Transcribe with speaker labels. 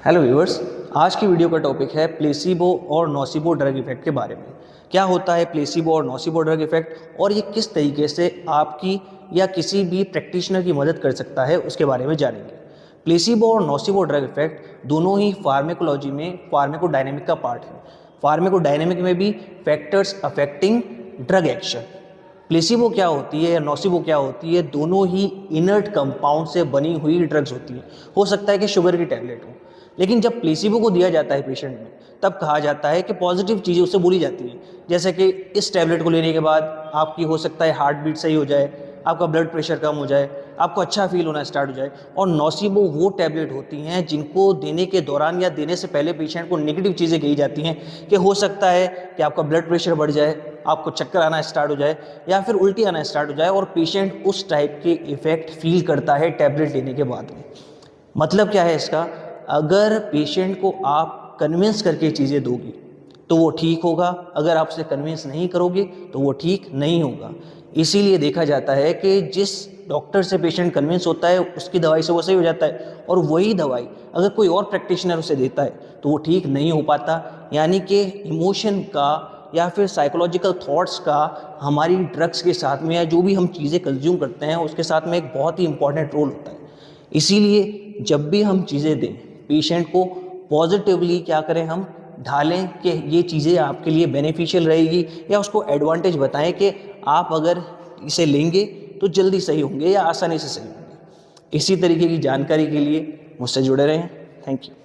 Speaker 1: Hello viewers, आज की video का टॉपिक है प्लेसिबो और नोसिबो ड्रग इफेक्ट के बारे में। क्या होता है प्लेसिबो और नोसिबो ड्रग इफेक्ट और ये किस तरीके से आपकी या किसी भी प्रैक्टिशनर की मदद कर सकता है उसके बारे में जानेंगे। प्लेसिबो और नोसिबो ड्रग इफेक्ट दोनों ही फार्मेकोलॉजी में फार्मेकोडायनेमिक का पार्ट है। फार्मेकोडायनेमिक में भी factors affecting drug action. Placebo क्या होती है या नोसिबो क्या होती है, दोनों ही इनर्ट कंपाउंड से बनी हुई ड्रग्स होती हैं। हो सकता है कि शुगर की टैबलेट हो, लेकिन जब प्लेसिबो को दिया जाता है पेशेंट में तब कहा जाता है कि पॉजिटिव चीज़ें उससे बोली जाती हैं, जैसे कि इस टैबलेट को लेने के बाद आपकी हो सकता है हार्ट बीट सही हो जाए, आपका ब्लड प्रेशर कम हो जाए, आपको अच्छा फील होना स्टार्ट हो जाए। और नोसिबो वो टैबलेट होती हैं जिनको देने के दौरान या देने से पहले पेशेंट को नेगेटिव चीज़ें कही जाती हैं कि हो सकता है कि आपका ब्लड प्रेशर बढ़ जाए, आपको चक्कर आना स्टार्ट हो जाए या फिर उल्टी आना स्टार्ट हो जाए, और पेशेंट उस टाइप के इफ़ेक्ट फील करता है टैबलेट लेने के बाद में। मतलब क्या है इसका, अगर पेशेंट को आप कन्विंस करके चीज़ें दोगे तो वो ठीक होगा, अगर आप उसे कन्विंस नहीं करोगे तो वो ठीक नहीं होगा। इसीलिए देखा जाता है कि जिस डॉक्टर से पेशेंट कन्विंस होता है उसकी दवाई से वो सही हो जाता है, और वही दवाई अगर कोई और प्रैक्टिशनर उसे देता है तो वो ठीक नहीं हो पाता। यानी कि इमोशन का या फिर साइकोलॉजिकल थॉट्स का हमारी ड्रग्स के साथ में या जो भी हम चीज़ें कंज्यूम करते हैं उसके साथ में एक बहुत ही इंपॉर्टेंट रोल होता है। इसीलिए जब भी हम चीज़ें दें पेशेंट को पॉजिटिवली क्या करें, हम ढालें कि ये चीज़ें आपके लिए बेनिफिशियल रहेगी, या उसको एडवांटेज बताएं कि आप अगर इसे लेंगे तो जल्दी सही होंगे या आसानी से सही होंगे। इसी तरीके की जानकारी के लिए मुझसे जुड़े रहें। Thank you.